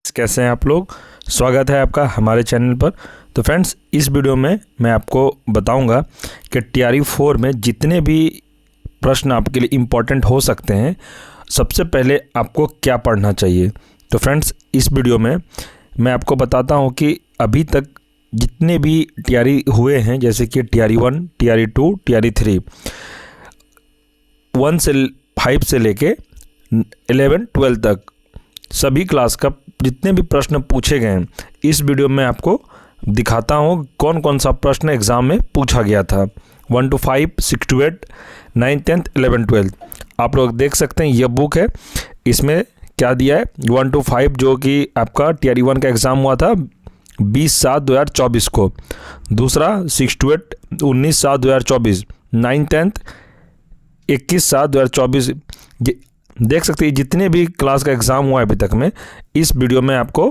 कैसे हैं आप लोग। स्वागत है आपका हमारे चैनल पर। तो फ्रेंड्स, इस वीडियो में मैं आपको बताऊंगा कि TRE 4 में जितने भी प्रश्न आपके लिए इम्पोर्टेंट हो सकते हैं, सबसे पहले आपको क्या पढ़ना चाहिए। तो फ्रेंड्स, इस वीडियो में मैं आपको बताता हूं कि अभी तक जितने भी TRE हुए हैं, जैसे कि TRE 1, TRE 2, TRE 3, 1 से 5 से लेके 11, 12 तक सभी क्लास का जितने भी प्रश्न पूछे गए हैं, इस वीडियो में आपको दिखाता हूँ कौन कौन सा प्रश्न एग्ज़ाम में पूछा गया था। 1 to 5, 6 to 8, 9, 10, 11, 12 आप लोग देख सकते हैं। यह बुक है, इसमें क्या दिया है 1 to 5 जो कि आपका TRE 1 का एग्ज़ाम हुआ था 20/7/2024 को। दूसरा 6 to 8 19/7/2024, 9, 10 21/7/2024। देख सकते हैं जितने भी क्लास का एग्ज़ाम हुआ है अभी तक में, इस वीडियो में आपको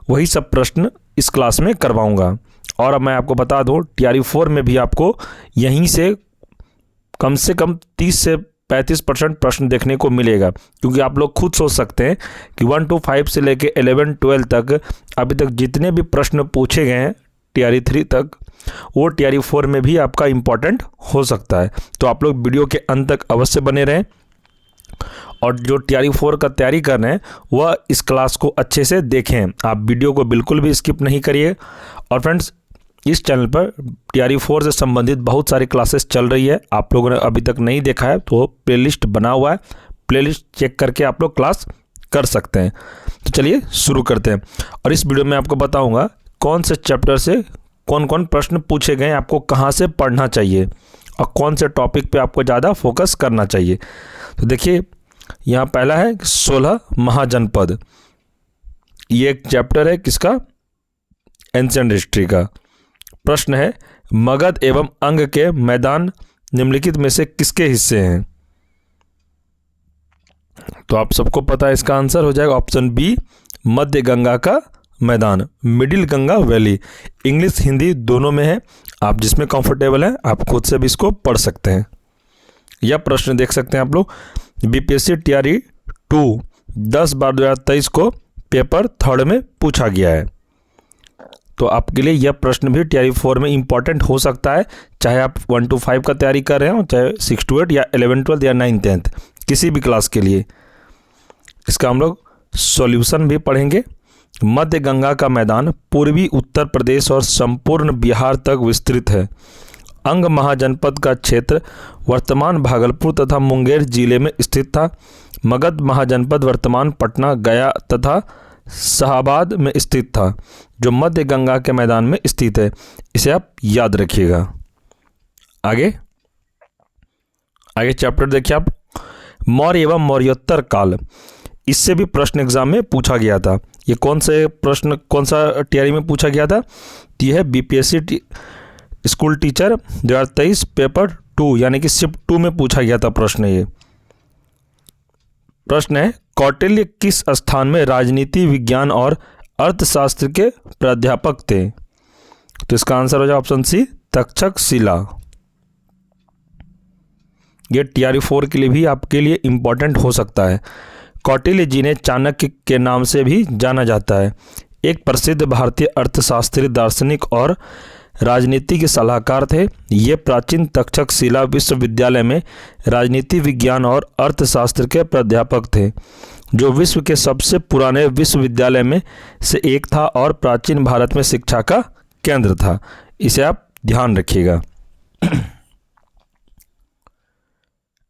वही सब प्रश्न इस क्लास में करवाऊंगा। और अब मैं आपको बता दूं, TRE 4 में भी आपको यहीं से कम 30 से 35% प्रश्न देखने को मिलेगा, क्योंकि आप लोग खुद सोच सकते हैं कि 1 to 5 से लेके 11, 12 तक अभी तक जितने भी प्रश्न पूछे गए हैं TRE 3 तक, वो TRE 4 में भी आपका इम्पॉर्टेंट हो सकता है। तो आप लोग वीडियो के अंत तक अवश्य बने रहें, और जो TRE 4 का तैयारी कर रहे हैं वह इस क्लास को अच्छे से देखें। आप वीडियो को बिल्कुल भी स्किप नहीं करिए। और फ्रेंड्स, इस चैनल पर TRE 4 से संबंधित बहुत सारी क्लासेस चल रही है। आप लोगों ने अभी तक नहीं देखा है तो प्लेलिस्ट बना हुआ है, प्लेलिस्ट चेक करके आप लोग क्लास कर सकते हैं। तो चलिए शुरू करते हैं। और इस वीडियो में आपको बताऊँगा कौन से चैप्टर से कौन कौन प्रश्न पूछे गए, आपको कहाँ से पढ़ना चाहिए और कौन से टॉपिक पर आपको ज़्यादा फोकस करना चाहिए। तो देखिए, यहाँ पहला है 16 महाजनपद। ये एक चैप्टर है किसका, एंशिएंट हिस्ट्री का। प्रश्न है, मगध एवं अंग के मैदान निम्नलिखित में से किसके हिस्से हैं। तो आप सबको पता है, इसका आंसर हो जाएगा ऑप्शन बी, मध्य गंगा का मैदान, middle Ganga valley. English Hindi दोनों में है, आप जिसमें कंफर्टेबल है आप खुद से भी इसको पढ़ सकते हैं। यह प्रश्न देख सकते हैं आप लोग, BPSC TRE 2 10/2023 को पेपर 3 में पूछा गया है। तो आपके लिए यह प्रश्न भी TRE 4 में इम्पॉर्टेंट हो सकता है, चाहे आप 1 to 5 का तैयारी कर रहे हो, चाहे 6 to 8 या 11, 12 या 9, 10 किसी भी क्लास के लिए। इसका हम लोग सॉल्यूशन भी पढ़ेंगे। मध्य गंगा का मैदान पूर्वी उत्तर प्रदेश और संपूर्ण बिहार तक विस्तृत है। अंग महाजनपद का क्षेत्र वर्तमान भागलपुर तथा मुंगेर जिले में स्थित था। मगध महाजनपद वर्तमान पटना, गया तथा शाहाबाद में स्थित था, जो मध्य गंगा के मैदान में स्थित है। इसे आप याद रखिएगा। आगे चैप्टर देखिए आप, मौर्य एवं मौर्योत्तर काल। इससे भी प्रश्न एग्जाम में पूछा गया था। ये कौन सा TRE में पूछा गया था, यह है BPSC स्कूल टीचर 2023 पेपर 2 यानी कि शिफ्ट 2 में पूछा गया था प्रश्न। ये प्रश्न है, कौटिल्य किस स्थान में राजनीति विज्ञान और अर्थशास्त्र के प्राध्यापक थे। तो इसका आंसर हो जाए ऑप्शन सी, तक्षशिला। ये TRE 4 के लिए भी आपके लिए इम्पोर्टेंट हो सकता है। कौटिल्य जी ने चाणक्य के नाम से भी जाना जाता है। एक प्रसिद्ध भारतीय अर्थशास्त्री, दार्शनिक और राजनीति के सलाहकार थे। ये प्राचीन तक्षशिला विश्वविद्यालय में राजनीति विज्ञान और अर्थशास्त्र के प्राध्यापक थे, जो विश्व के सबसे पुराने विश्वविद्यालय में से एक था और प्राचीन भारत में शिक्षा का केंद्र था। इसे आप ध्यान रखिएगा।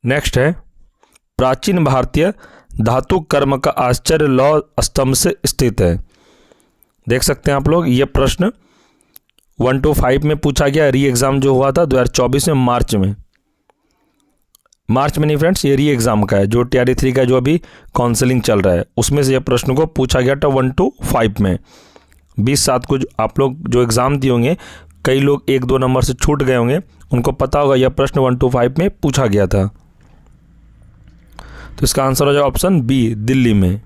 नेक्स्ट है, प्राचीन भारतीय धातु कर्म का आश्चर्य लौह स्तंभ से स्थित है। देख सकते हैं आप लोग, ये प्रश्न 1 to 5 में पूछा गया। री एग्ज़ाम जो हुआ था 2024 में मार्च में नहीं फ्रेंड्स, ये री एग्ज़ाम का है, जो TRE 3 का जो अभी काउंसलिंग चल रहा है उसमें से यह प्रश्न को पूछा गया था 1 to 5 में। 20/7 को आप लोग जो एग्ज़ाम दिए होंगे, कई लोग 1-2 नंबर से छूट गए होंगे, उनको पता होगा यह प्रश्न 1 to 5 में पूछा गया था। तो इसका आंसर हो जाए ऑप्शन बी, दिल्ली में।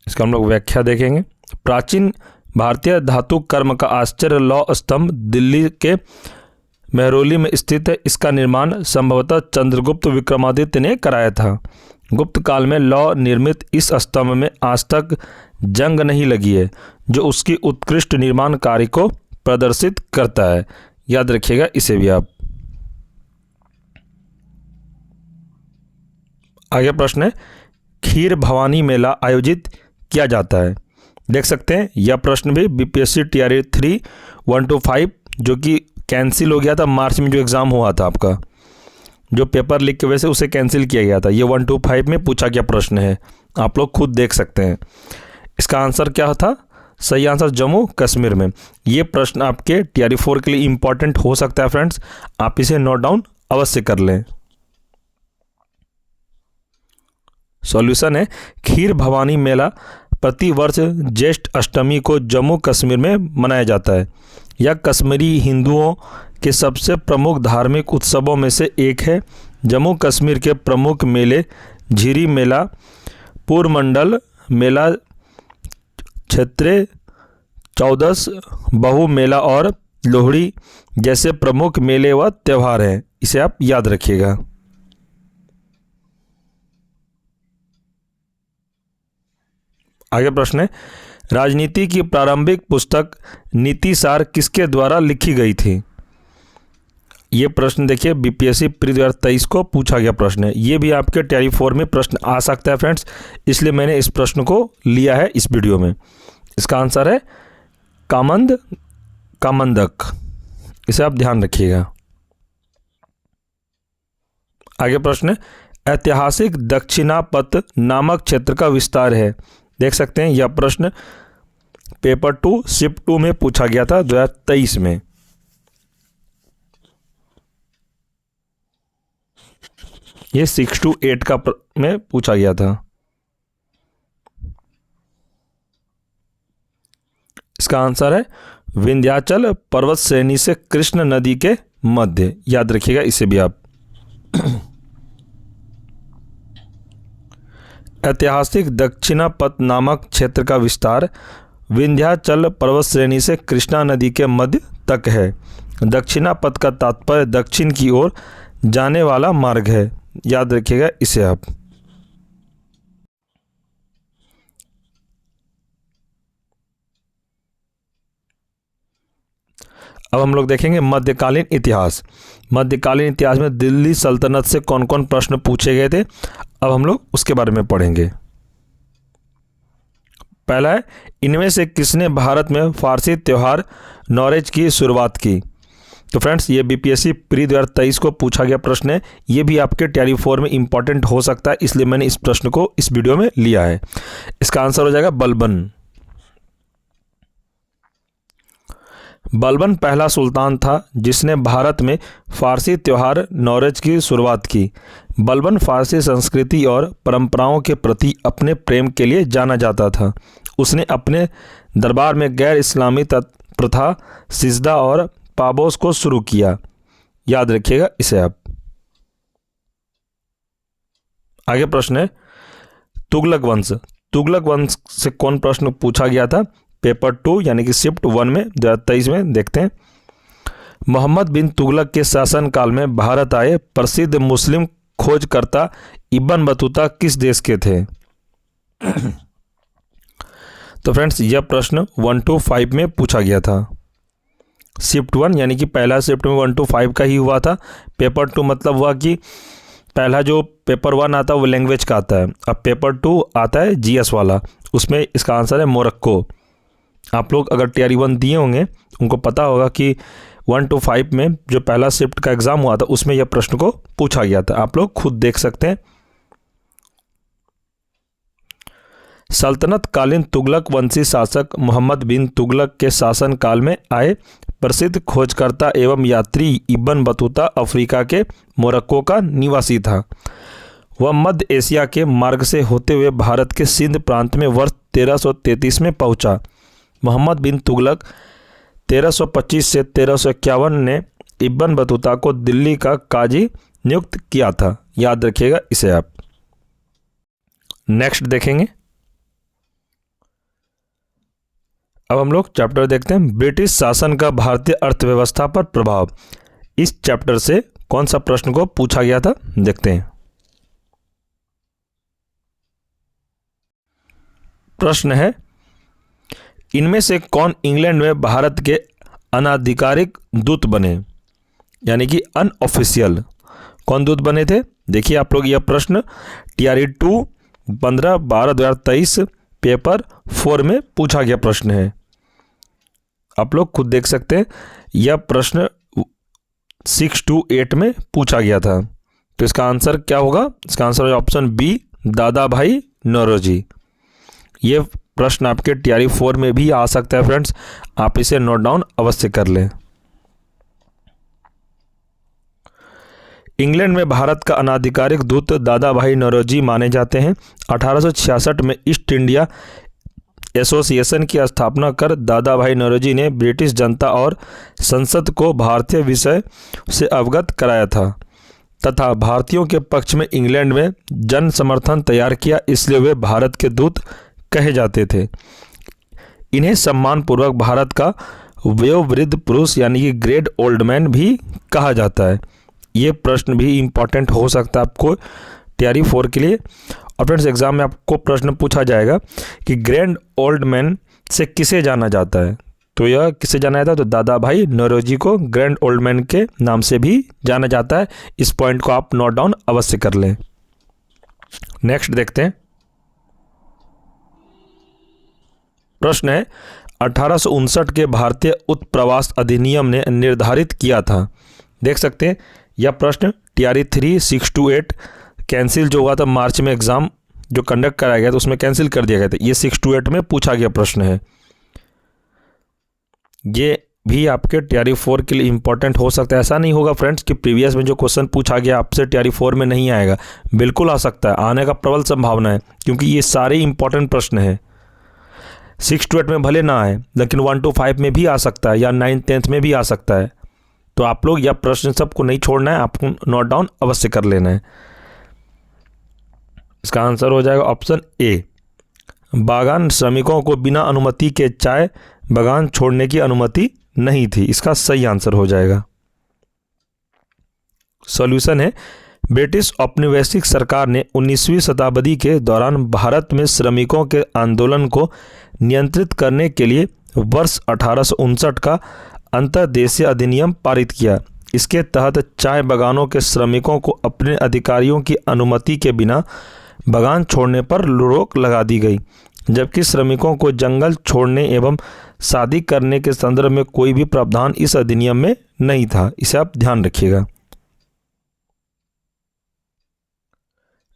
इसका हम लोग व्याख्या देखेंगे। प्राचीन भारतीय धातु कर्म का आश्चर्य लौह स्तंभ दिल्ली के मेहरौली में स्थित है। इसका निर्माण संभवतः चंद्रगुप्त विक्रमादित्य ने कराया था। गुप्त काल में लौह निर्मित इस स्तंभ में आज तक जंग नहीं लगी है, जो उसकी उत्कृष्ट निर्माण कार्य को प्रदर्शित करता है। याद रखिएगा इसे भी आप। आगे प्रश्न है, खीर भवानी मेला आयोजित किया जाता है। देख सकते हैं यह प्रश्न भी बीपीएससी टीआरई 3 1 to 5 जो कि कैंसिल हो गया था मार्च में, जो एग्ज़ाम हुआ था आपका, जो पेपर लीक की वजह से उसे कैंसिल किया गया था। ये 1 to 5 में पूछा गया प्रश्न है, आप लोग खुद देख सकते हैं। इसका आंसर क्या था? सही आंसर जम्मू कश्मीर में। ये प्रश्न आपके टीआरई 4 के लिए इंपॉर्टेंट हो सकता है फ्रेंड्स, आप इसे नोट डाउन अवश्य कर लें। सॉल्यूशन है, खीर भवानी मेला प्रति वर्ष ज्येष्ठ अष्टमी को जम्मू कश्मीर में मनाया जाता है। यह कश्मीरी हिंदुओं के सबसे प्रमुख धार्मिक उत्सवों में से एक है। जम्मू कश्मीर के प्रमुख मेले झिरी मेला, पूरमंडल मेला, क्षेत्रीय चौदस, बहु मेला और लोहड़ी जैसे प्रमुख मेले व त्यौहार हैं। इसे आप याद रखिएगा। आगे प्रश्न है, राजनीति की प्रारंभिक पुस्तक नीति सार किसके द्वारा लिखी गई थी? ये प्रश्न देखिए बीपीएससी प्री 2023 को पूछा गया प्रश्न है। ये भी आपके टीआरई 4 में प्रश्न आ सकता है फ्रेंड्स, इसलिए मैंने इस प्रश्न को लिया है इस वीडियो में। इसका आंसर है कामंदक। इसे आप ध्यान रखिएगा। आगे प्रश्न है, ऐतिहासिक दक्षिणापथ नामक क्षेत्र का विस्तार है। देख सकते हैं यह प्रश्न पेपर 2 शिफ्ट 2 में पूछा गया था 2023 में। ये 6 to 8 का में पूछा गया था। इसका आंसर है विंध्याचल पर्वत श्रेणी से कृष्ण नदी के मध्य। याद रखिएगा इसे भी आप। ऐतिहासिक दक्षिणापथ नामक क्षेत्र का विस्तार विंध्याचल पर्वत श्रेणी से कृष्णा नदी के मध्य तक है। दक्षिणापथ का तात्पर्य दक्षिण की ओर जाने वाला मार्ग है। याद रखिएगा इसे आप। अब हम लोग देखेंगे मध्यकालीन इतिहास। मध्यकालीन इतिहास में दिल्ली सल्तनत से कौन कौन प्रश्न पूछे गए थे, अब हम लोग उसके बारे में पढ़ेंगे। पहला है, इनमें से किसने भारत में फारसी त्यौहार नौरेज की शुरुआत की? तो फ्रेंड्स ये बीपीएससी प्री 2023 को पूछा गया प्रश्न है। ये भी आपके टीआरई 4 में इंपॉर्टेंट हो सकता है, इसलिए मैंने इस प्रश्न को इस वीडियो में लिया है। इसका आंसर हो जाएगा बलबन। बलबन पहला सुल्तान था जिसने भारत में फारसी त्यौहार नौरेज की शुरुआत की। बलबन फारसी संस्कृति और परंपराओं के प्रति अपने प्रेम के लिए जाना जाता था। उसने अपने दरबार में गैर इस्लामी प्रथा सिजदा और पाबोस को शुरू किया। याद रखिएगा इसे आप। आगे प्रश्न है, तुगलक वंश। तुगलक वंश से कौन प्रश्न पूछा गया था? पेपर 2 यानी कि शिफ्ट 1 में 2023 में देखते हैं। मोहम्मद बिन तुगलक के शासनकाल में भारत आए प्रसिद्ध मुस्लिम खोजकर्ता इब्न बतूता किस देश के थे? तो फ्रेंड्स यह प्रश्न 1 to 5 में पूछा गया था। शिफ्ट 1 यानी कि पहला शिफ्ट में 1 to 5 का ही हुआ था। पेपर 2 मतलब हुआ कि पहला जो पेपर 1 आता है वो लैंग्वेज का आता है, अब पेपर 2 आता है जीएस वाला, उसमें इसका आंसर है मोरक्को। आप लोग अगर टीआरई 1 दिए होंगे उनको पता होगा कि 1 to 5 में जो पहला शिफ्ट का एग्ज़ाम हुआ था उसमें यह प्रश्न को पूछा गया था। आप लोग खुद देख सकते हैं। सल्तनत कालीन तुगलक वंशी शासक मोहम्मद बिन तुगलक के शासन काल में आए प्रसिद्ध खोजकर्ता एवं यात्री इब्न बतूता अफ्रीका के मोरक्को का निवासी था। वह मध्य एशिया के मार्ग से होते हुए भारत के सिंध प्रांत में वर्ष 1333 में पहुंचा। मोहम्मद बिन तुगलक 1325 से 1351 ने इब्न बतूता को दिल्ली का काजी नियुक्त किया था। याद रखिएगा इसे आप। नेक्स्ट देखेंगे। अब हम लोग चैप्टर देखते हैं, ब्रिटिश शासन का भारतीय अर्थव्यवस्था पर प्रभाव। इस चैप्टर से कौन सा प्रश्न को पूछा गया था देखते हैं। प्रश्न है, इनमें से कौन इंग्लैंड में भारत के अनाधिकारिक दूत बने, यानी कि अनऑफिशियल कौन दूत बने थे। देखिए आप लोग, यह प्रश्न TRE 2 15/12/2023 पेपर 4 में पूछा गया प्रश्न है। आप लोग खुद देख सकते हैं, यह प्रश्न 6 to 8 में पूछा गया था। तो इसका आंसर क्या होगा? इसका आंसर है ऑप्शन बी, दादा भाई नौरोजी। ये प्रश्न आपके TRE 4 में भी आ सकता है फ्रेंड्स, आप इसे नोट डाउन अवश्य कर लें। इंग्लैंड में भारत का अनाधिकारिक दूत दादा भाई नौरोजी माने जाते हैं। 1866 में ईस्ट इंडिया एसोसिएशन की स्थापना कर दादा भाई नौरोजी ने ब्रिटिश जनता और संसद को भारतीय विषय से अवगत कराया था तथा भारतीयों के पक्ष में इंग्लैंड में जन समर्थन तैयार किया, इसलिए वे भारत के दूत कहे जाते थे। इन्हें सम्मानपूर्वक भारत का वयोवृद्ध पुरुष यानी कि ग्रेट ओल्ड मैन भी कहा जाता है। ये प्रश्न भी इम्पॉर्टेंट हो सकता है आपको TRE 4 के लिए। और फ्रेंड्स एग्जाम में आपको प्रश्न पूछा जाएगा कि ग्रैंड ओल्ड मैन से किसे जाना जाता है, तो यह किसे जाना जाता है, तो दादा भाई नौरोजी को ग्रैंड ओल्ड मैन के नाम से भी जाना जाता है। इस पॉइंट को आप नोट डाउन अवश्य कर लें। नेक्स्ट देखते हैं, प्रश्न है 1859 के भारतीय उत्प्रवास अधिनियम ने निर्धारित किया था। देख सकते हैं यह प्रश्न TRE 3 6 to 8 कैंसिल जो हुआ था मार्च में, एग्जाम जो कंडक्ट कराया गया था उसमें कैंसिल कर दिया गया था। ये 6 to 8 में पूछा गया प्रश्न है। ये भी आपके TRE 4 के लिए इंपॉर्टेंट हो सकता है। ऐसा नहीं होगा फ्रेंड्स कि प्रीवियस में जो क्वेश्चन पूछा गया आपसे TRE 4 में नहीं आएगा, बिल्कुल आ सकता है, आने का प्रबल संभावना है, क्योंकि ये सारे इंपॉर्टेंट प्रश्न है। 6 to 8 में भले ना आए, लेकिन 1 to 5 में भी आ सकता है या 9th 10th में भी आ सकता है। तो आप लोग यह प्रश्न सबको नहीं छोड़ना है, आपको नोट डाउन अवश्य कर लेना है। इसका आंसर हो जाएगा ऑप्शन ए, बागान श्रमिकों को बिना अनुमति के चाय बागान छोड़ने की अनुमति नहीं थी। इसका सही आंसर हो जाएगा। सॉल्यूशन है, ब्रिटिश औपनिवेशिक सरकार ने 19वीं शताब्दी के दौरान भारत में श्रमिकों के आंदोलन को नियंत्रित करने के लिए वर्ष 1859 का अंतर्देशीय अधिनियम पारित किया। इसके तहत चाय बागानों के श्रमिकों को अपने अधिकारियों की अनुमति के बिना बागान छोड़ने पर रोक लगा दी गई, जबकि श्रमिकों को जंगल छोड़ने एवं शादी करने के संदर्भ में कोई भी प्रावधान इस अधिनियम में नहीं था। इसे आप ध्यान रखिएगा।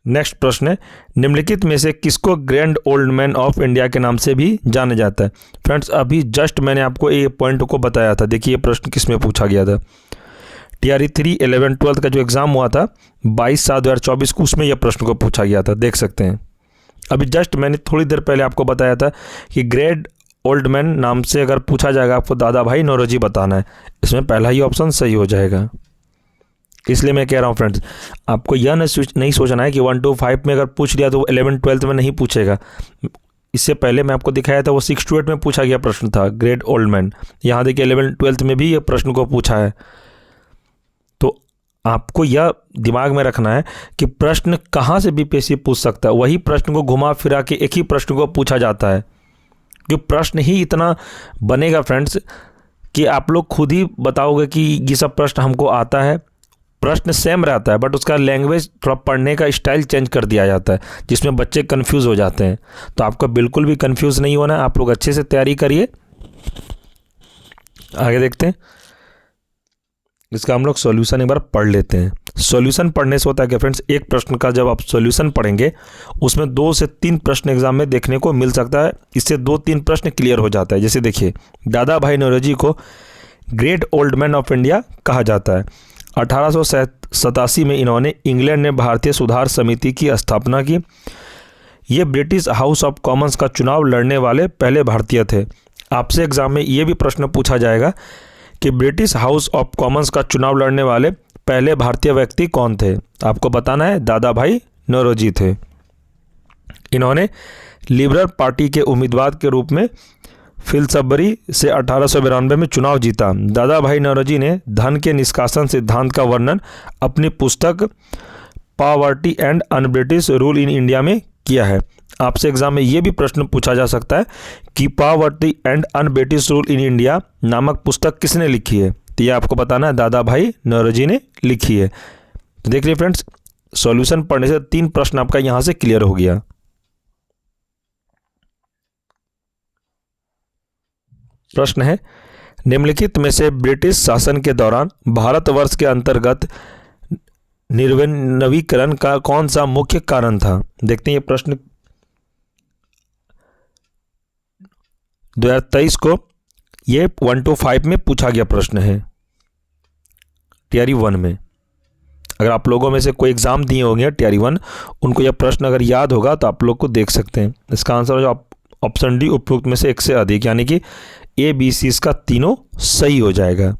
नेक्स्ट प्रश्न है, निम्नलिखित में से किसको grand old man of India के नाम से भी जाना जाता है। फ्रेंड्स अभी जस्ट मैंने आपको ये पॉइंट को बताया था। देखिए ये प्रश्न किस में पूछा गया था। TRE 3 11 12 का जो एग्जाम हुआ था 22/7/2024 को, उसमें यह प्रश्न को पूछा गया था। देख सकते हैं अभी जस्ट मैंने थोड़ी देर पहले आपको बताया था कि ग्रेट ओल्ड मैन नाम से अगर पूछा जाएगा आपको दादा भाई नौरोजी बताना है। इसमें पहला ही ऑप्शन सही हो जाएगा। इसलिए मैं कह रहा हूँ फ्रेंड्स, आपको यह नहीं सोचना है कि 1 to 5 में अगर पूछ लिया तो 11 12 में नहीं पूछेगा। इससे पहले मैं आपको दिखाया था वो 6 to 8 में पूछा गया प्रश्न था ग्रेट ओल्ड मैन। यहाँ देखिए 11 12 में भी ये प्रश्न को पूछा है। तो आपको यह दिमाग में रखना है कि प्रश्न कहाँ से भी पेशी पूछ सकता है। वही प्रश्न को घुमा फिरा के एक ही प्रश्न को पूछा जाता है, कि प्रश्न ही इतना बनेगा फ्रेंड्स कि आप लोग खुद ही बताओगे कि ये सब प्रश्न हमको आता है। प्रश्न सेम रहता है बट उसका लैंग्वेज थोड़ा पढ़ने का स्टाइल चेंज कर दिया जाता है, जिसमें बच्चे कंफ्यूज हो जाते हैं। तो आपको बिल्कुल भी कंफ्यूज नहीं होना है, आप लोग अच्छे से तैयारी करिए। आगे देखते हैं, इसका हम लोग सॉल्यूशन एक बार पढ़ लेते हैं। सॉल्यूशन पढ़ने से होता है कि फ्रेंड्स, एक प्रश्न का जब आप सॉल्यूशन पढ़ेंगे उसमें 2 से 3 प्रश्न एग्जाम में देखने को मिल सकता है। इससे 2-3 प्रश्न क्लियर हो जाता है। जैसे देखिए, दादा भाई नौरोजी को great old man of India कहा जाता है। 1887 में इन्होंने इंग्लैंड में भारतीय सुधार समिति की स्थापना की। ये ब्रिटिश हाउस ऑफ कॉमन्स का चुनाव लड़ने वाले पहले भारतीय थे। आपसे एग्जाम में ये भी प्रश्न पूछा जाएगा कि ब्रिटिश हाउस ऑफ कॉमन्स का चुनाव लड़ने वाले पहले भारतीय व्यक्ति कौन थे। आपको बताना है दादा भाई नौरोजी थे। इन्होंने लिबरल पार्टी के उम्मीदवार के रूप में फिल्सबरी से 1892 में चुनाव जीता। दादा भाई नौरोजी ने धन के निष्कासन सिद्धांत का वर्णन अपनी पुस्तक poverty and un British rule in India में किया है। आपसे एग्जाम में ये भी प्रश्न पूछा जा सकता है कि poverty and un-British rule in India नामक पुस्तक किसने लिखी है? तो ये आपको बताना है, दादा भाई नौरोजी ने लिखी है। तो देख लीजिए फ्रेंड्स, सॉल्यूशन पढ़ने से 3 प्रश्न आपका यहां से क्लियर हो गया। प्रश्न है, निम्नलिखित में से ब्रिटिश शासन के दौरान भारतवर्ष के अंतर्गत नवीकरण का कौन सा मुख्य कारण था? देखते हैं ये प्रश्न 2023 को ये 1 to 5 में पूछा गया प्रश्न है, टीआरई 1 में। अगर आप लोगों में से कोई एग्जाम दिए होंगे टीआरई 1, उनको यह प्रश्न अगर याद होगा तो आप लोग को देख सकते हैं। इसका आंसर जो ऑप्शन डी उपयुक्त में से एक से अधिक, यानी कि ए बी सी इसका तीनों सही हो जाएगा।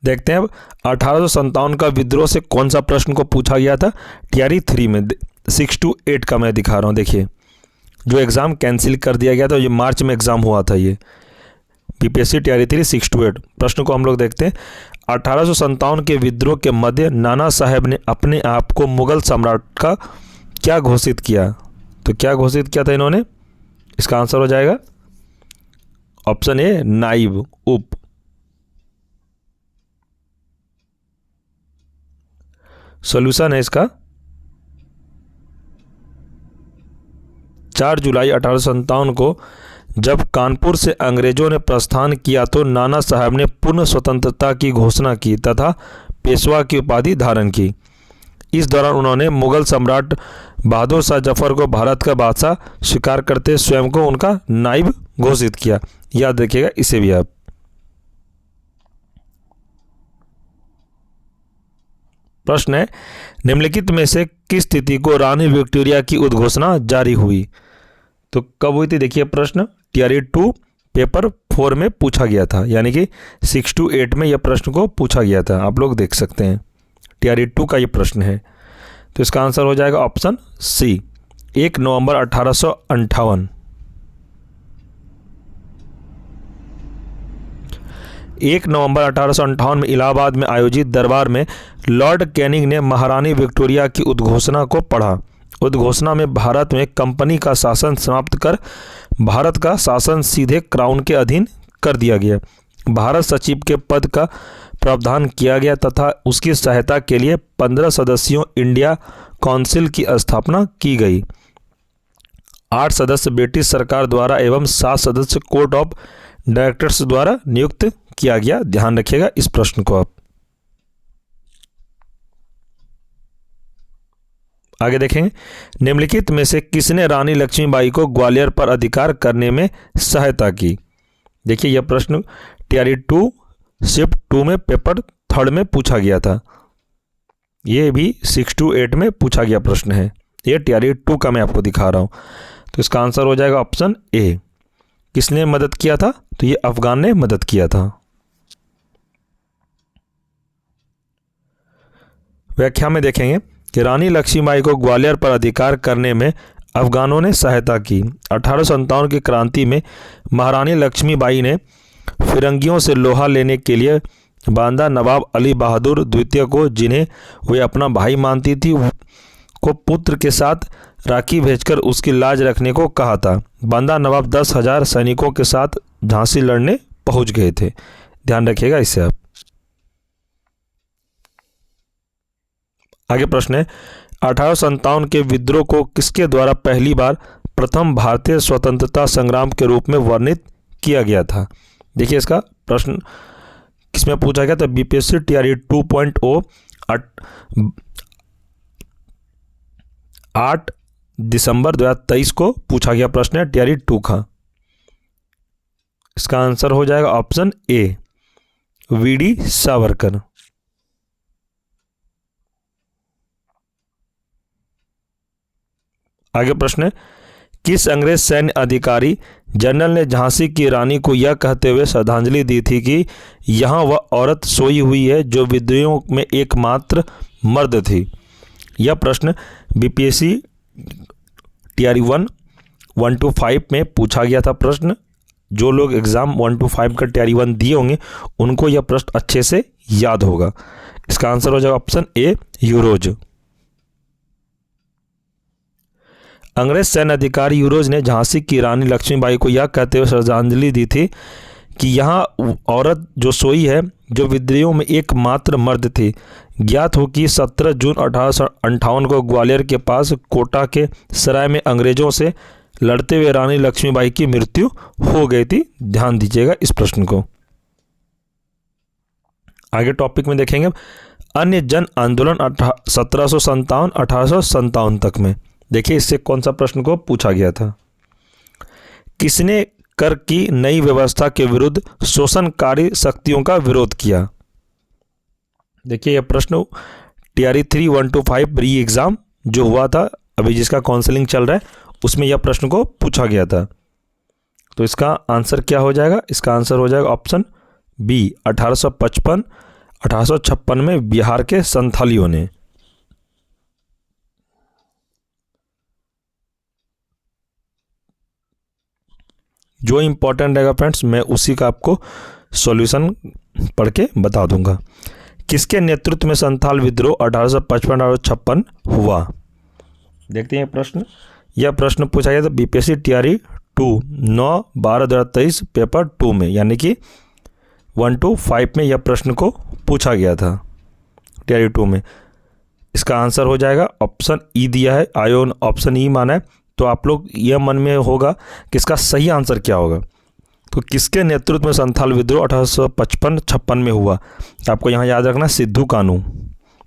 देखते हैं अब 1857 का विद्रोह से कौन सा प्रश्न को पूछा गया था? टीआरई 3 में 6 to 8 का मैं दिखा रहा हूं। देखिए, जो एग्जाम कैंसिल कर दिया गया था, ये मार्च में एग्जाम हुआ था, ये बीपीएससी टीआरई 3 6 to 8 प्रश्न को हम लोग देखते हैं। 1857 के विद्रोह के मध्य नाना साहब ने अपने आप को मुगल सम्राट का क्या घोषित किया? तो क्या घोषित किया था इन्होंने? इसका आंसर हो जाएगा ऑप्शन ए, नाइब, उप। सॉल्यूशन है इसका 4 जुलाई 1857 को जब कानपुर से अंग्रेजों ने प्रस्थान किया तो नाना साहब ने पूर्ण स्वतंत्रता की घोषणा की तथा पेशवा की उपाधि धारण की। इस दौरान उन्होंने मुगल सम्राट बहादुर शाह जफर को भारत का बादशाह स्वीकार करते स्वयं को उनका नाइब घोषित किया। याद रखिएगा इसे भी आप। प्रश्न है, निम्नलिखित में से किस तिथि को रानी विक्टोरिया की उद्घोषणा जारी हुई? तो कब हुई थी? देखिए प्रश्न टीआरई 2 पेपर 4 में पूछा गया था, यानी कि 6 to 8 में यह प्रश्न को पूछा गया था। आप लोग देख सकते हैं टीआरई 2 का ये प्रश्न है। तो इसका आंसर हो जाएगा ऑप्शन सी, 1 नवंबर 1858। 1 नवंबर 1858 में इलाहाबाद में आयोजित दरबार में लॉर्ड कैनिंग ने महारानी विक्टोरिया की उद्घोषणा को पढ़ा। उद्घोषणा में भारत में कंपनी का शासन समाप्त कर भारत का शासन सीधे क्राउन के अधीन कर दिया गया। भारत सचिव के पद का प्रावधान किया गया तथा उसकी सहायता के लिए 15 सदस्यों इंडिया काउंसिल की स्थापना की गई। 8 सदस्य ब्रिटिश सरकार द्वारा एवं 7 सदस्य कोर्ट ऑफ डायरेक्टर्स द्वारा नियुक्त किया गया। ध्यान रखिएगा इस प्रश्न को आप। आगे देखेंगे, निम्नलिखित में से किसने रानी लक्ष्मीबाई को ग्वालियर पर अधिकार करने में सहायता की? देखिए यह प्रश्न टीआरई 2 शिफ्ट 2 में पेपर 3 में पूछा गया था। यह भी 6 to 8 में पूछा गया प्रश्न है। यह टीआरई 2 का मैं आपको दिखा रहा हूं। तो इसका आंसर हो जाएगा ऑप्शन ए। किसने मदद किया था? तो ये अफगान ने मदद किया था। व्याख्या में देखेंगे कि रानी लक्ष्मीबाई को ग्वालियर पर अधिकार करने में अफगानों ने सहायता की। 1857 की क्रांति में महारानी लक्ष्मीबाई ने फिरंगियों से लोहा लेने के लिए बांदा नवाब अली बहादुर द्वितीय को, जिन्हें वे अपना भाई मानती थी, को पुत्र के साथ राखी भेजकर उसकी लाज रखने को कहा था। बांदा नवाब 10,000 सैनिकों के साथ झांसी लड़ने पहुंच गए थे। ध्यान रखिएगा इससे आप। आगे प्रश्न है, 1857 के विद्रोह को किसके द्वारा पहली बार प्रथम भारतीय स्वतंत्रता संग्राम के रूप में वर्णित किया गया था? देखिए इसका प्रश्न किसमें पूछा गया था? बीपीएससी टीआरई 2.0 8 दिसंबर 2023 को पूछा गया प्रश्न है टीआरई 2 का। इसका आंसर हो जाएगा ऑप्शन ए, वीडी सावरकर। आगे प्रश्न है, किस अंग्रेज सैन्य अधिकारी जनरल ने झांसी की रानी को यह कहते हुए श्रद्धांजलि दी थी कि यहाँ वह औरत सोई हुई है जो विद्रोहियों में एकमात्र मर्द थी? यह प्रश्न बीपीएससी टीआरई 1 to 5 में पूछा गया था प्रश्न। जो लोग एग्जाम 1 to 5 का टीआरई 1 दिए होंगे उनको यह प्रश्न अच्छे से याद होगा। इसका आंसर हो जाएगा ऑप्शन ए यूरोज। अंग्रेज सैन्य अधिकारी यूरोज ने झांसी की रानी लक्ष्मीबाई को यह कहते हुए श्रद्धांजलि दी थी कि यहाँ औरत जो सोई है जो विद्रोहियों में एकमात्र मर्द थी। ज्ञात हो कि 17 जून 1858 को ग्वालियर के पास कोटा के सराय में अंग्रेजों से लड़ते हुए रानी लक्ष्मीबाई की मृत्यु हो गई थी। ध्यान दीजिएगा इस प्रश्न को। आगे टॉपिक में देखेंगे अन्य जन आंदोलन 1757-1857 तक में। देखिए इससे कौन सा प्रश्न को पूछा गया था। किसने कर की नई व्यवस्था के विरुद्ध शोषणकारी शक्तियों का विरोध किया। देखिए यह प्रश्न TRE 3-1-5 री एग्जाम जो हुआ था अभी जिसका काउंसलिंग चल रहा है उसमें यह प्रश्न को पूछा गया था। तो इसका आंसर क्या हो जाएगा, इसका आंसर हो जाएगा ऑप्शन बी 1855-1856 में बिहार के संथालियों ने। जो इम्पोर्टेंट रहेगा फ्रेंड्स मैं उसी का आपको सॉल्यूशन पढ़ के बता दूंगा। किसके नेतृत्व में संथाल विद्रोह 1855-1856 हुआ। देखते हैं प्रश्न। यह प्रश्न पूछा गया था BPSC TRE 2 9/12/2023 पेपर 2 में, यानी कि 1-5 में यह प्रश्न को पूछा गया था TRE 2 में। इसका आंसर हो जाएगा ऑप्शन ई दिया है, आयो ऑप्शन ई माना है, तो आप लोग यह मन में होगा कि इसका सही आंसर क्या होगा। तो किसके नेतृत्व में संथाल विद्रोह 1855-56 में हुआ। तो आपको यहाँ याद रखना सिद्धू कानू,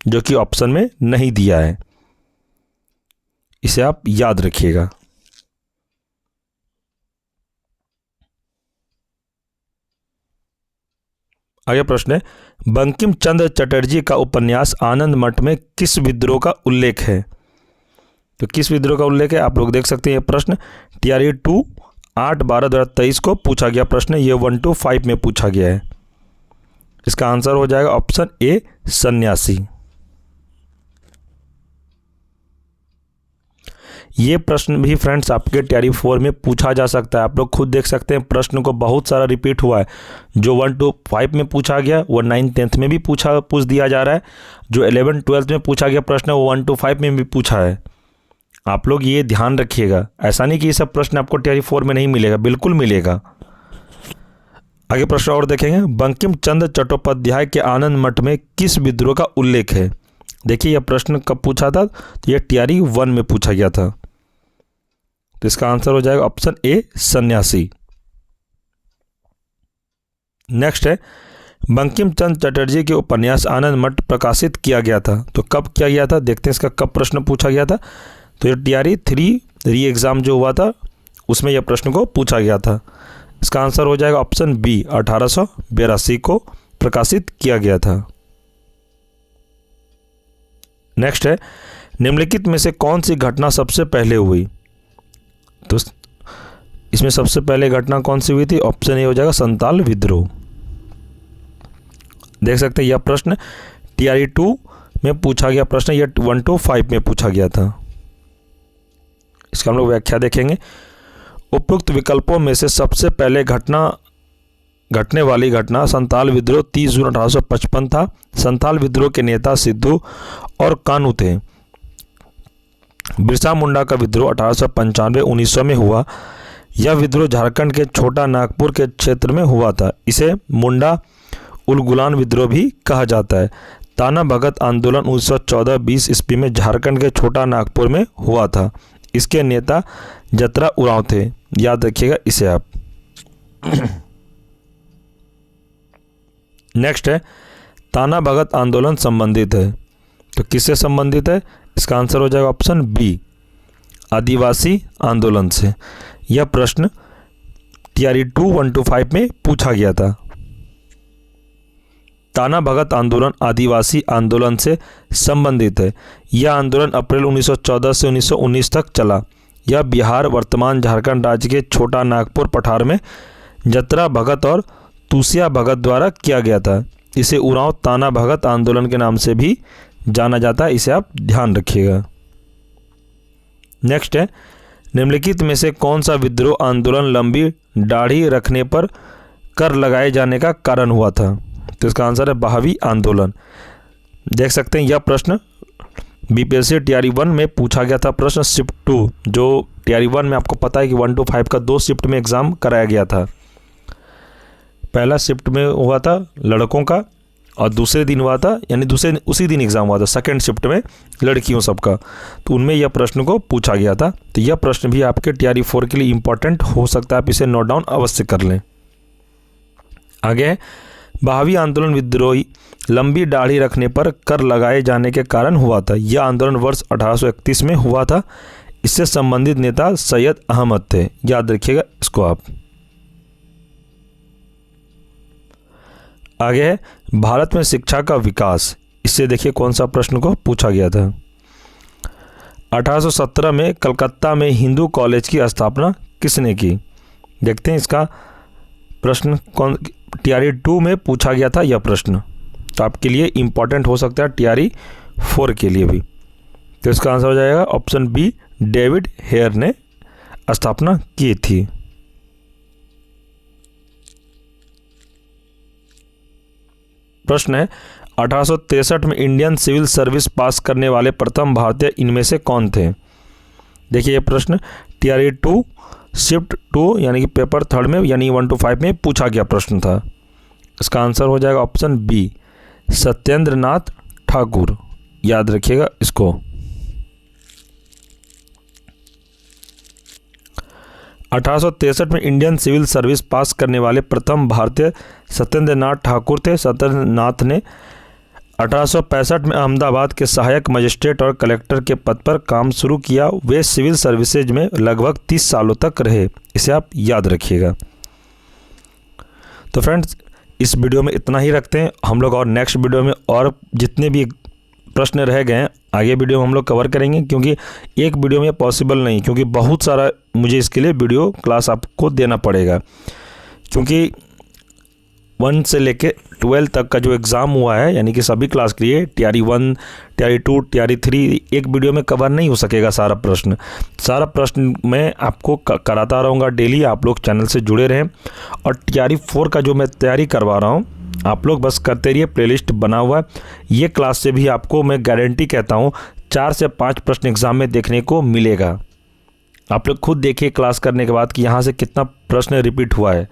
जो कि ऑप्शन में नहीं दिया है, इसे आप याद रखिएगा। आगे प्रश्न है बंकिम चंद्र चटर्जी का उपन्यास आनंद मठ में किस विद्रोह का उल्लेख है। तो किस विद्रोह का उल्लेख है आप लोग देख सकते हैं। यह प्रश्न TRE 2 8/12/2023 को पूछा गया प्रश्न, ये 1-5 में पूछा गया है। इसका आंसर हो जाएगा ऑप्शन ए सन्यासी। ये प्रश्न भी फ्रेंड्स आपके TRE 4 में पूछा जा सकता है। आप लोग खुद देख सकते हैं प्रश्न को बहुत सारा रिपीट हुआ है। जो 1-5 में पूछा गया वो 9th-10th में भी पूछ दिया जा रहा है। जो 11th-12th में पूछा गया प्रश्न वो 1-5 में भी पूछा है। आप लोग ये ध्यान रखिएगा, ऐसा नहीं कि ये सब प्रश्न आपको TRE 4 में नहीं मिलेगा, बिल्कुल मिलेगा। आगे प्रश्न और देखेंगे बंकिम चंद्र चट्टोपाध्याय के आनंद मठ में किस विद्रोह का उल्लेख है। देखिए यह प्रश्न कब पूछा था, तो यह TRE 1 में पूछा गया था। तो इसका आंसर हो जाएगा ऑप्शन ए सन्यासी। नेक्स्ट है बंकिम चंद्र चटर्जी के उपन्यास आनंद मठ प्रकाशित किया गया था। तो कब किया गया था, देखते हैं इसका कब प्रश्न पूछा गया था। तो ये TRE 3 री एग्ज़ाम जो हुआ था उसमें यह प्रश्न को पूछा गया था। इसका आंसर हो जाएगा ऑप्शन बी 1882 को प्रकाशित किया गया था। नेक्स्ट है निम्नलिखित में से कौन सी घटना सबसे पहले हुई। तो इसमें सबसे पहले घटना कौन सी हुई थी, ऑप्शन ए हो जाएगा संथाल विद्रोह। देख सकते हैं यह प्रश्न TRE 2 में पूछा गया प्रश्न, यह 1-5 में पूछा गया था। इसका हम लोग व्याख्या देखेंगे। उपयुक्त विकल्पों में से सबसे पहले घटने वाली घटना संथाल विद्रोह 30 जून 1855 था। संथाल विद्रोह के नेता सिद्धू और कानू थे। बिरसा मुंडा का विद्रोह 1895-1900 में हुआ। यह विद्रोह झारखंड के छोटा नागपुर के क्षेत्र में हुआ था। इसे मुंडा उलगुलान विद्रोह भी कहा जाता है। ताना भगत आंदोलन 1914-20 ईस्वी में झारखंड के छोटा नागपुर में हुआ था। इसके नेता जतरा उरांव थे, याद रखिएगा इसे आप। नेक्स्ट है ताना भगत आंदोलन संबंधित है। तो किससे संबंधित है, इसका आंसर हो जाएगा ऑप्शन बी आदिवासी आंदोलन से। यह प्रश्न TRE 2 1-5 में पूछा गया था। ताना भगत आंदोलन आदिवासी आंदोलन से संबंधित है। यह आंदोलन अप्रैल 1914 से 1919 तक चला। यह बिहार वर्तमान झारखंड राज्य के छोटा नागपुर पठार में जतरा भगत और तुसिया भगत द्वारा किया गया था। इसे उरांव ताना भगत आंदोलन के नाम से भी जाना जाता है, इसे आप ध्यान रखिएगा। नेक्स्ट है निम्नलिखित में से कौन सा विद्रोह आंदोलन लंबी दाढ़ी रखने पर कर लगाए जाने का कारण हुआ था। तो इसका आंसर है बहावी आंदोलन। देख सकते हैं यह प्रश्न बीपीएससी टीआरई 1 में पूछा गया था। प्रश्न शिफ्ट 2, जो टीआरई 1 में आपको पता है कि 1 to 5 का 2 शिफ्ट में एग्ज़ाम कराया गया था। पहला शिफ्ट में हुआ था लड़कों का और दूसरे दिन हुआ था, यानी उसी दिन एग्ज़ाम हुआ था सेकंड शिफ्ट में लड़कियों सबका। तो उनमें यह प्रश्न को पूछा गया था। तो यह प्रश्न भी आपके टीआरई 4 के लिए इम्पोर्टेंट हो सकता है, आप इसे नोट डाउन अवश्य कर लें। आगे, बहावी आंदोलन विद्रोही लंबी दाढ़ी रखने पर कर लगाए जाने के कारण हुआ था। यह आंदोलन वर्ष 1831 में हुआ था। इससे संबंधित नेता सैयद अहमद थे, याद रखिएगा इसको आप। आगे है भारत में शिक्षा का विकास। इससे देखिए कौन सा प्रश्न को पूछा गया था। 1817 में कलकत्ता में हिंदू कॉलेज की स्थापना किसने की? देखते हैं इसका प्रश्न कौन टीआरई 2 में पूछा गया था यह प्रश्न, तो आपके लिए इम्पॉर्टेंट हो सकता है टीआरई 4 के लिए भी। तो इसका आंसर हो जाएगा ऑप्शन बी, डेविड हेयर ने स्थापना की थी। प्रश्न है 1863 में इंडियन सिविल सर्विस पास करने वाले प्रथम भारतीय इनमें से कौन थे? देखिए ये प्रश्न टीआरई 2 शिफ्ट 2 यानी कि पेपर 3 में यानी 1 to 5 में पूछा गया प्रश्न था। इसका आंसर हो जाएगा ऑप्शन बी, सत्येंद्र नाथ ठाकुर, याद रखिएगा इसको। 1863 में इंडियन सिविल सर्विस पास करने वाले प्रथम भारतीय सत्येंद्र नाथ ठाकुर थे। सत्येंद्र नाथ ने 1865 में अहमदाबाद के सहायक मजिस्ट्रेट और कलेक्टर के पद पर काम शुरू किया। वे सिविल सर्विसेज में लगभग 30 सालों तक रहे, इसे आप याद रखिएगा। तो फ्रेंड्स, इस वीडियो में इतना ही रखते हैं हम लोग, और नेक्स्ट वीडियो में और जितने भी प्रश्न रह गए हैं आगे वीडियो में हम लोग कवर करेंगे, क्योंकि एक वीडियो में पॉसिबल नहीं, क्योंकि बहुत सारा मुझे इसके लिए वीडियो क्लास आपको देना पड़ेगा। क्योंकि 1 से लेके 12 तक का जो एग्ज़ाम हुआ है, यानी कि सभी क्लास के लिए टीआरई 1, टीआरई 2, टीआरई 3 एक वीडियो में कवर नहीं हो सकेगा सारा प्रश्न मैं आपको कराता रहूँगा डेली। आप लोग चैनल से जुड़े रहें, और टीआरई 4 का जो मैं तैयारी करवा रहा हूँ आप लोग बस करते रहिए। प्लेलिस्ट बना हुआ है, ये क्लास से भी आपको मैं गारंटी कहता हूँ 4 से 5 प्रश्न एग्ज़ाम में देखने को मिलेगा। आप लोग खुद देखिए क्लास करने के बाद कि यहाँ से कितना प्रश्न रिपीट हुआ है।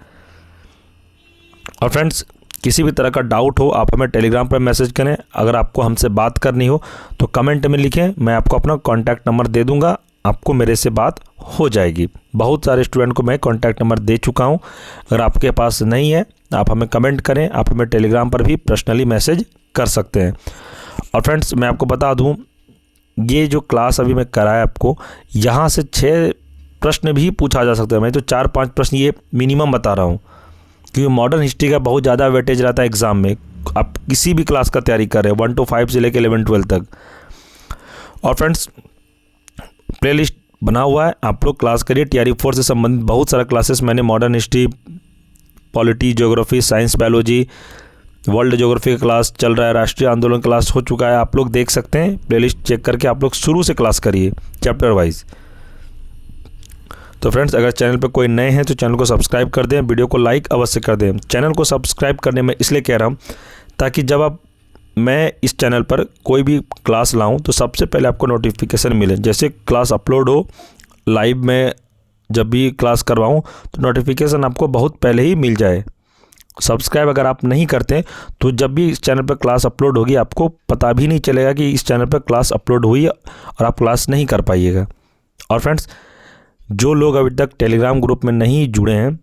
और फ्रेंड्स, किसी भी तरह का डाउट हो आप हमें टेलीग्राम पर मैसेज करें। अगर आपको हमसे बात करनी हो तो कमेंट में लिखें, मैं आपको अपना कॉन्टैक्ट नंबर दे दूंगा, आपको मेरे से बात हो जाएगी। बहुत सारे स्टूडेंट को मैं कॉन्टैक्ट नंबर दे चुका हूं। अगर आपके पास नहीं है आप हमें कमेंट करें, आप हमें टेलीग्राम पर भी पर्सनली मैसेज कर सकते हैं। और फ्रेंड्स, मैं आपको बता दूँ, ये जो क्लास अभी मैं कराया आपको, यहाँ से 6 प्रश्न भी पूछा जा सकता है। मैं तो 4-5 प्रश्न ये मिनिमम बता रहा हूँ, क्योंकि मॉडर्न हिस्ट्री का बहुत ज़्यादा वेटेज रहता है एग्ज़ाम में। आप किसी भी क्लास का तैयारी कर रहे हैं 1 to 5 से लेकर 11-12 तक। और फ्रेंड्स, प्लेलिस्ट बना हुआ है, आप लोग क्लास करिए। टीआरई 4 से संबंधित बहुत सारा क्लासेस मैंने modern history, polity, geography, science, biology, world geography का क्लास चल रहा है, राष्ट्रीय आंदोलन क्लास हो चुका है। आप लोग देख सकते हैं, प्लेलिस्ट चेक करके आप लोग शुरू से क्लास करिए चैप्टर वाइज। तो फ्रेंड्स, अगर चैनल पर कोई नए हैं तो चैनल को सब्सक्राइब कर दें, वीडियो को लाइक अवश्य कर दें। चैनल को सब्सक्राइब करने में इसलिए कह रहा हूँ ताकि जब मैं इस चैनल पर कोई भी क्लास लाऊं तो सबसे पहले आपको नोटिफिकेशन मिले। जैसे क्लास अपलोड हो, लाइव में जब भी क्लास करवाऊं तो नोटिफिकेशन आपको बहुत पहले ही मिल जाए। सब्सक्राइब अगर आप नहीं करते तो जब भी इस चैनल पर क्लास अपलोड होगी आपको पता भी नहीं चलेगा कि इस चैनल पर क्लास अपलोड हुई और आप क्लास नहीं कर पाइएगा। और फ्रेंड्स, जो लोग अभी तक टेलीग्राम ग्रुप में नहीं जुड़े हैं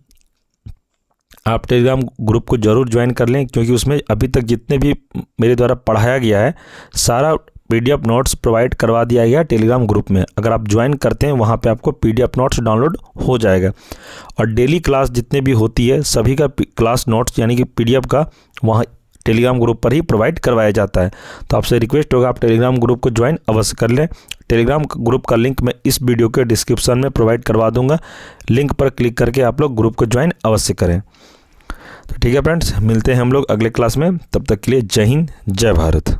आप टेलीग्राम ग्रुप को ज़रूर ज्वाइन कर लें, क्योंकि उसमें अभी तक जितने भी मेरे द्वारा पढ़ाया गया है सारा पीडीएफ नोट्स प्रोवाइड करवा दिया गया टेलीग्राम ग्रुप में। अगर आप ज्वाइन करते हैं वहाँ पे आपको पीडीएफ नोट्स डाउनलोड हो जाएगा, और डेली क्लास जितने भी होती है सभी का क्लास नोट्स यानी कि पीडीएफ का वहाँ टेलीग्राम ग्रुप पर ही प्रोवाइड करवाया जाता है। तो आपसे रिक्वेस्ट होगा आप टेलीग्राम ग्रुप को ज्वाइन अवश्य कर लें। टेलीग्राम ग्रुप का लिंक मैं इस वीडियो के डिस्क्रिप्शन में प्रोवाइड करवा दूंगा, लिंक पर क्लिक करके आप लोग ग्रुप को ज्वाइन अवश्य करें। तो ठीक है फ्रेंड्स, मिलते हैं हम लोग अगले क्लास में, तब तक के लिए जय हिंद, जय भारत।